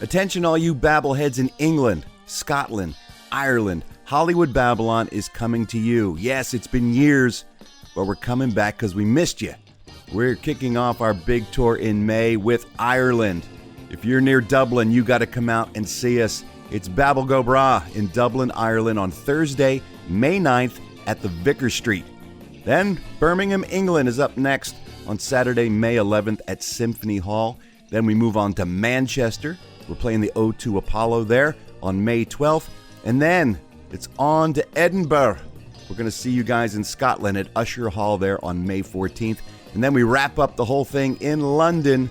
Attention all you babbleheads in England, Scotland, Ireland. Hollywood Babylon is coming to you. Yes, it's been years, but we're coming back because we missed you. We're kicking off our big tour in May with Ireland. If you're near Dublin, you got to come out and see us. It's Babel Go Bra in Dublin, Ireland on Thursday, May 9th at the Vicar Street. Then Birmingham, England is up next on Saturday, May 11th at Symphony Hall. Then we move on to Manchester. We're playing the O2 Apollo there on May 12th. And then it's on to Edinburgh. We're going to see you guys in Scotland at Usher Hall there on May 14th. And then we wrap up the whole thing in London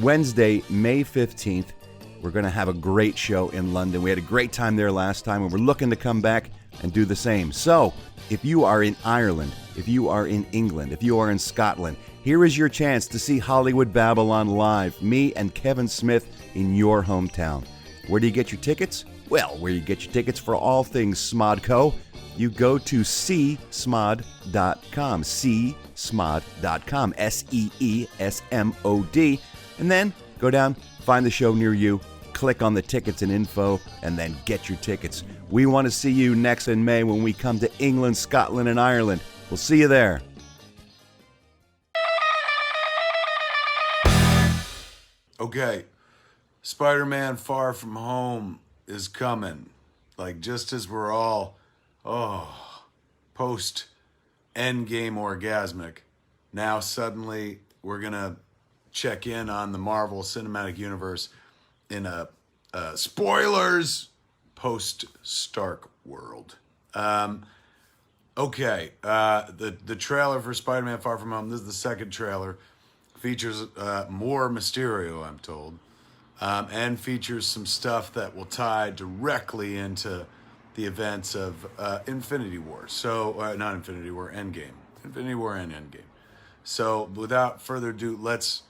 Wednesday, May 15th. We're going to have a great show in London. We had a great time there last time, and we're looking to come back and do the same. So, if you are in Ireland, if you are in England, if you are in Scotland, here is your chance to see Hollywood Babylon live, me and Kevin Smith in your hometown. Where do you get your tickets? Well, where you get your tickets for all things Smodco, you go to seesmod.com, seesmod.com, SEESMOD, and then go down, find the show near you, click on the tickets and info, and then get your tickets. We want to see you next in May when we come to England, Scotland, and Ireland. We'll see you there. Okay, Spider-Man Far From Home is coming. Like, just as we're all, post-Endgame orgasmic, now suddenly we're going to check in on the Marvel Cinematic Universe in a spoilers post-Stark world. The trailer for Spider-Man Far From Home, this is the second trailer, features more Mysterio, I'm told, and features some stuff that will tie directly into the events of Infinity War. So, not Infinity War, Endgame. Infinity War and Endgame. So, without further ado, let's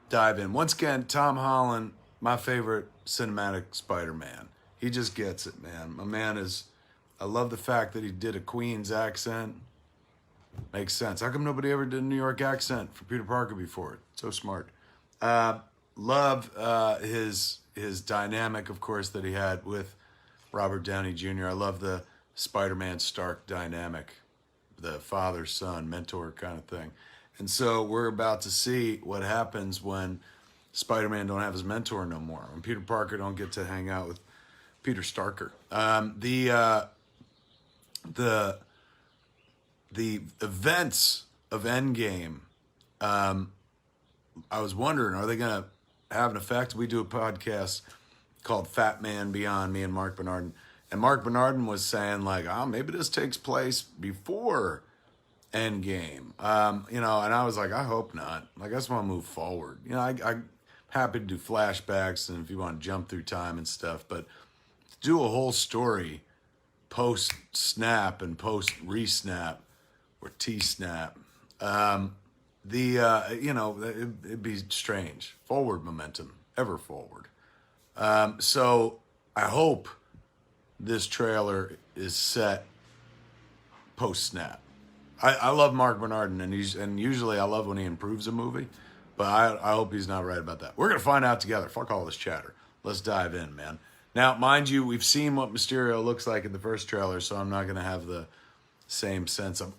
dive in. Once again, Tom Holland, my favorite cinematic Spider-Man. He just gets it, man. My man is... I love the fact that he did a Queen's accent. Makes sense. How come nobody ever did a New York accent for Peter Parker before? So smart. Love his dynamic, of course, that he had with Robert Downey Jr. I love the Spider-Man Stark dynamic, the father-son, mentor kind of thing. And so we're about to see what happens when Spider-Man don't have his mentor no more, when Peter Parker don't get to hang out with Peter Starker. The events of Endgame, I was wondering, are they going to have an effect? We do a podcast called Fatman Beyond, me and Mark Bernardin. And Mark Bernardin was saying, like, maybe this takes place before Endgame. And I was like, I hope not. Like, I just want to move forward. I'm happy to do flashbacks and if you want to jump through time and stuff, but to do a whole story post-snap and post-re-snap or T-snap, it'd be strange. Forward momentum, ever forward. So I hope this trailer is set post-snap. I love Mark Bernardin, and usually I love when he improves a movie, but I hope he's not right about that. We're going to find out together. Fuck all this chatter. Let's dive in, man. Now, mind you, we've seen what Mysterio looks like in the first trailer, so I'm not going to have the same sense of,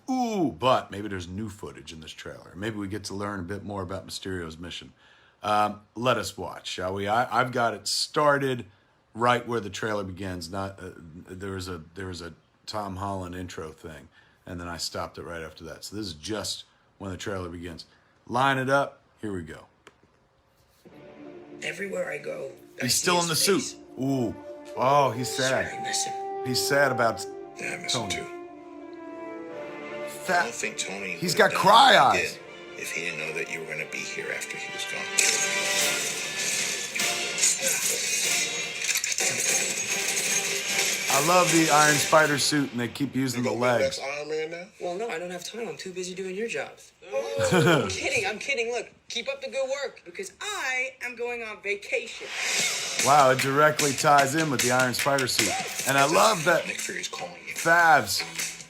but maybe there's new footage in this trailer. Maybe we get to learn a bit more about Mysterio's mission. Let us watch, shall we? I've got it started right where the trailer begins. There was a Tom Holland intro thing, and then I stopped it right after that. So this is just when the trailer begins. Line it up. Here we go. Everywhere I go, he's still in the suit. Ooh. Oh, he's sad. I miss him. He's sad about Yeah, I miss Tony. him too. Fat. I don't think Tony. He's would got have done cry what he eyes. did if he didn't know that you were going to be here after he was gone. I love the Iron Spider suit, and they keep using the You gonna be legs. next Iron Man now? Well, no, I don't have time. I'm too busy doing your jobs. I'm kidding. Look, keep up the good work because I am going on vacation. Wow, it directly ties in with the Iron Spider suit. And I love that Nick Fury's calling you. Favs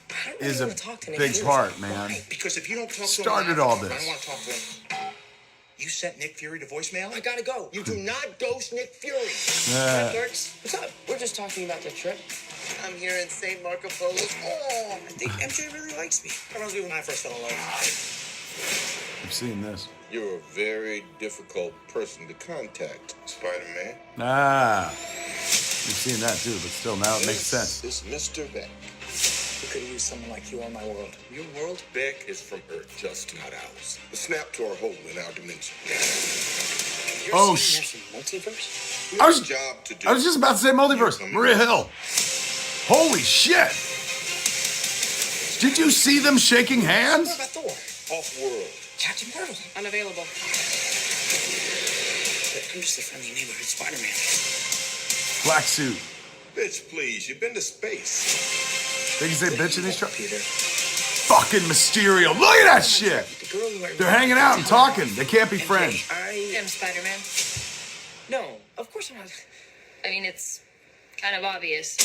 I don't is really a want to talk to Nick big Fury. part, man. Because if you don't talk to him, Started I all don't this. want to talk to him. You sent Nick Fury to voicemail? I gotta go. You do not ghost Nick Fury. Clerks, what's up? We're just talking about the trip. I'm here in St. Marco Polo. Oh, I think MJ really likes me. That reminds me when I first fell in love. I've seen this. You're a very difficult person to contact, Spider-Man. Ah, you've seen that too, but still, now it makes sense. This is Mr. Beck. We could use someone like you on my world. Your world? Beck is from Earth, just not ours. A snap to our hole in our dimension. You're Oh, saying there's a multiverse? I was, Job to do. I was just about to say multiverse. Maria Hill. Holy shit! Did you see them shaking What hands? about Thor? Off-world. Captain Marvel. Unavailable. I'm just a friendly neighborhood Spider-Man. Black suit. Bitch, please. You've been to space. They can say bitch in these trucks. Peter. Fucking Mysterio. Look at that shit. The girl who I They're hanging out and talking. They can't be friends. I am Spider-Man. No, of course I'm not. I mean, it's kind of obvious.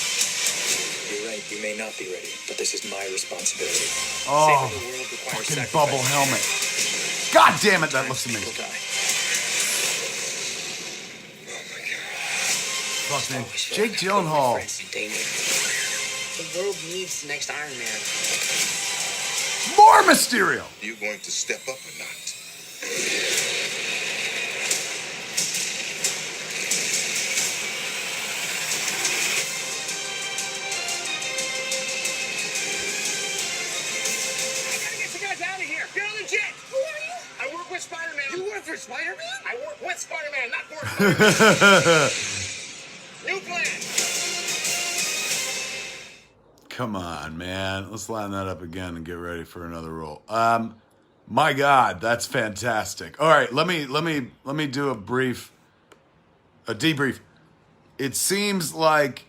You're right, you may not be ready, but this is my responsibility. Oh, Saving the world requires fucking sacrifice. bubble helmet. God damn it, that looks People amazing. die. Fuck, man. Always feel Jake like I put my Gyllenhaal. friends in danger. The world needs the next Iron Man. More Mysterio. You going to step up or not? Get you guys out of here! Get on the jet! Who are you? I work with Spider-Man. You work for Spider-Man? I work with Spider-Man, not for Spider-Man. New plan! Come on, man. Let's line that up again and get ready for another roll. My God, that's fantastic. All right, let me do a debrief. It seems like,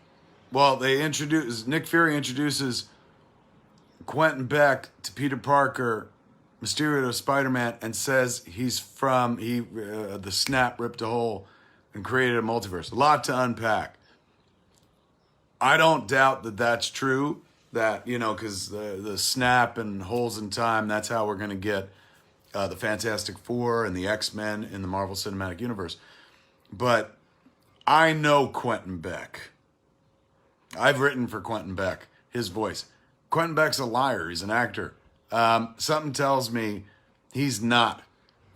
well, Nick Fury introduces Quentin Beck to Peter Parker, Mysterio to Spider-Man, and says he's from the snap ripped a hole and created a multiverse. A lot to unpack. I don't doubt that that's true. That, because the snap and holes in time, that's how we're going to get the Fantastic Four and the X-Men in the Marvel Cinematic Universe. But I know Quentin Beck. I've written for Quentin Beck, his voice. Quentin Beck's a liar. He's an actor. Something tells me he's not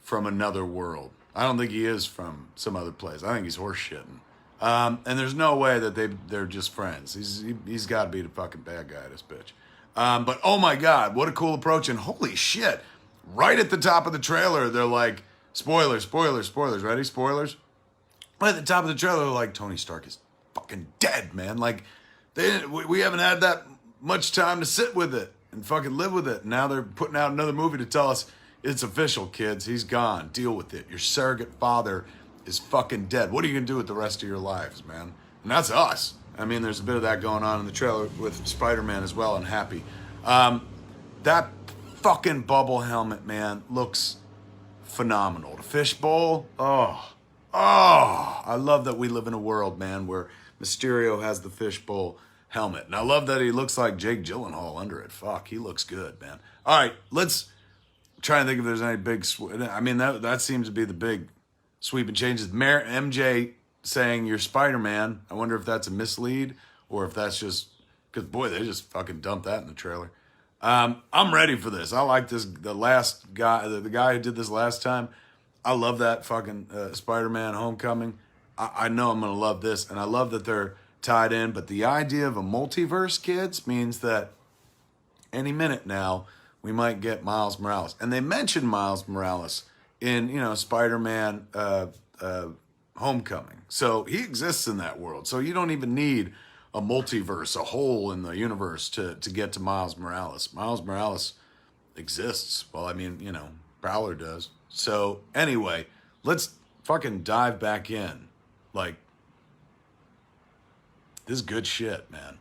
from another world. I don't think he is from some other place. I think he's horseshitting. And there's no way that they're just friends. He's got to be the fucking bad guy, this bitch. But oh my God, what a cool approach. And holy shit, right at the top of the trailer, they're like, spoilers, ready? Spoilers? Right at the top of the trailer, they're like, Tony Stark is fucking dead, man. Like, we haven't had that much time to sit with it and fucking live with it. Now they're putting out another movie to tell us it's official, kids. He's gone. Deal with it. Your surrogate father is fucking dead. What are you going to do with the rest of your lives, man? And that's us. I mean, there's a bit of that going on in the trailer with Spider-Man as well, and Happy. That fucking bubble helmet, man, looks phenomenal. The fishbowl, I love that we live in a world, man, where Mysterio has the fishbowl helmet. And I love that he looks like Jake Gyllenhaal under it. Fuck, he looks good, man. All right, let's try and think if there's any big... I mean, that seems to be the big sweeping changes. MJ saying you're Spider-Man. I wonder if that's a mislead or if that's just... Because, boy, they just fucking dumped that in the trailer. I'm ready for this. I like this. The last guy, the guy who did this last time, I love that fucking Spider-Man Homecoming. I know I'm going to love this, and I love that they're tied in. But the idea of a multiverse, kids, means that any minute now, we might get Miles Morales. And they mentioned Miles Morales in, Spider-Man Homecoming. So he exists in that world. So you don't even need a multiverse, a hole in the universe to get to Miles Morales. Miles Morales exists. Well, I mean, Prowler does. So anyway, let's fucking dive back in. Like, this is good shit, man.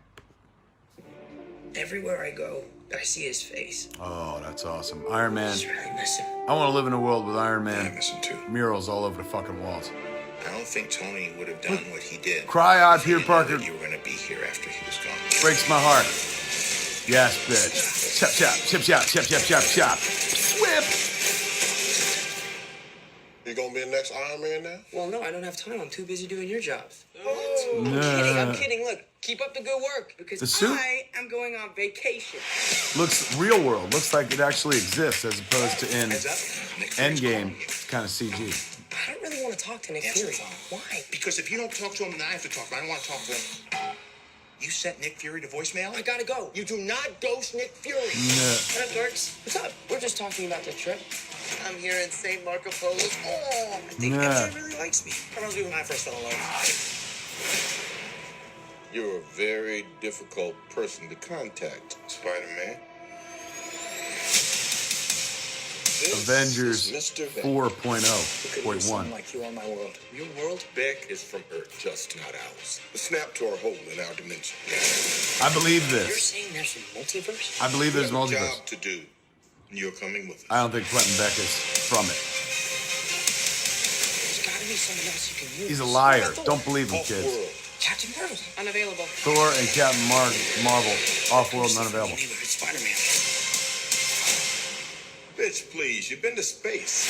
Everywhere I go, I see his face. Oh, that's awesome. Iron Man. I just really miss him. I want to live in a world with Iron I Man miss him too. murals all over the fucking walls. I don't think Tony would have done what he did. Cry-eyed if he Peter didn't know Parker. that you were going to be here after he was gone. Breaks my heart. Yes, bitch. Chop, chop, chip, chop, chop, chop, chop, chop. Swip. You gonna be the next Iron Man now? Well, no, I don't have time. I'm too busy doing your jobs. Nah. I'm kidding. Look, keep up the good work because The suit? I am going on vacation. Looks real world. Looks like it actually exists as opposed to in Heads up. Nick Fury's Endgame. calling you. It's kind of CG. I don't really want to talk to Nick Answer Fury. the phone. Why? Because if you don't talk to him, then I have to talk. I don't want to talk to him. You sent Nick Fury to voicemail? I gotta go. You do not ghost Nick Fury. What up, dorks? What's up? We're just talking about the trip. I'm here in St. Marco Polo's. Oh, I think Yeah. MJ really likes me. That reminds me when I first fell in love. You're a very difficult person to contact, Spider-Man. This Avengers is Mr. Beck. 4.0.1. Like you on my world. Your world, Beck, is from Earth, just not ours. The snap to our hole in our dimension. I believe You're this. saying there's a multiverse? I believe there's We have a multiverse. job to do. And you're coming with us. I don't think Quentin Beck is from it. There's gotta be someone else you can use. He's a liar. What about Don't believe him, Off-world. kids. Captain Marvel. Unavailable. Thor and Captain Marvel, off-world and unavailable. Neighborhood Spider-Man. Bitch, please. You've been to space.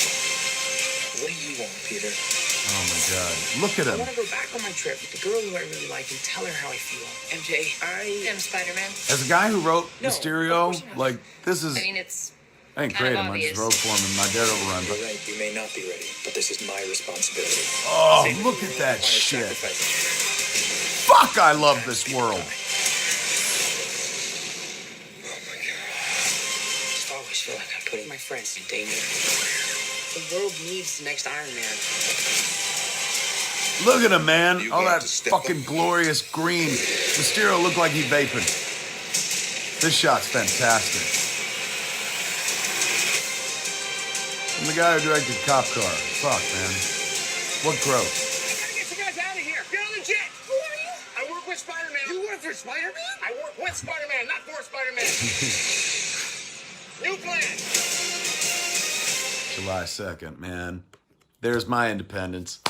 What do you want, Peter? Oh my God! Look at I him. want to go back on my trip with the girl who I really like and tell her how I feel. MJ, I'm Spider-Man. As a guy who wrote No, of Mysterio, course not. like this is. I mean, it's I didn't kind create of him. I just obvious. wrote for him in my Dead Overrun. You're But right, you may not be ready, but this is my responsibility. oh, Save it look for at you that requires shit! sacrifice. Fuck! I love this world. I just always feel like I'm putting my friends in danger. The world needs the next Iron Man. Look at him, man. You All got that to step fucking up. glorious green. Mysterio looked like he vaping. This shot's fantastic. I'm the guy who directed Cop Car. Fuck, man. What growth? I gotta get you guys out of here. Get on the jet. Who are you? I work with Spider-Man. You work for Spider-Man? I work with Spider-Man, not for Spider-Man. New plan. July 2nd, man. There's my independence.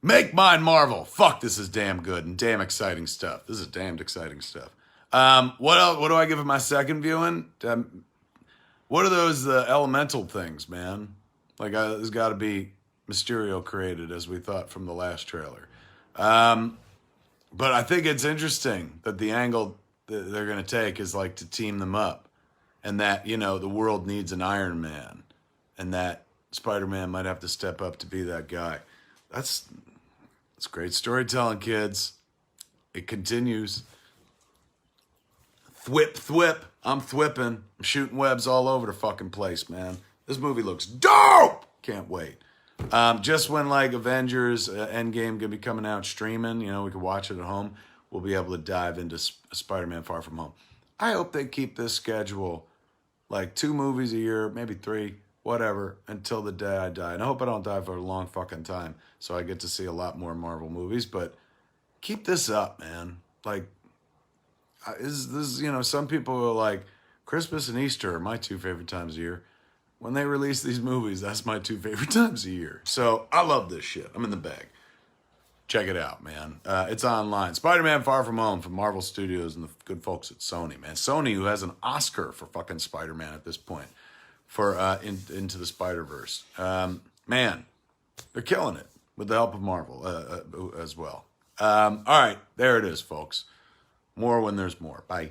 Make mine Marvel. Fuck, this is damn good and damn exciting stuff. This is damned exciting stuff. What else? What do I give it my second viewing? What are those elemental things, man? Like, there's got to be Mysterio created, as we thought from the last trailer. But I think it's interesting that the angle that they're going to take is like to team them up, and that, you know, the world needs an Iron Man, and that Spider-Man might have to step up to be that guy. That's great storytelling, kids. It continues. Thwip, thwip. I'm thwipping. I'm shooting webs all over the fucking place, man. This movie looks dope. Can't wait. Just when like Avengers Endgame gonna be coming out streaming, you know, we can watch it at home. We'll be able to dive into Spider-Man Far From Home. I hope they keep this schedule like 2 movies a year, maybe 3, whatever, until the day I die. And I hope I don't die for a long fucking time, so I get to see a lot more Marvel movies. But keep this up, man. Like, is this, you know, some people are like, Christmas and Easter are my 2 favorite times a year. When they release these movies, that's my 2 favorite times a year. So I love this shit. I'm in the bag. Check it out, man. It's online. Spider-Man Far From Home from Marvel Studios and the good folks at Sony, man. Sony, who has an Oscar for fucking Spider-Man at this point, for Into the Spider-Verse. Man, they're killing it with the help of Marvel as well. All right, there it is, folks. More when there's more. Bye.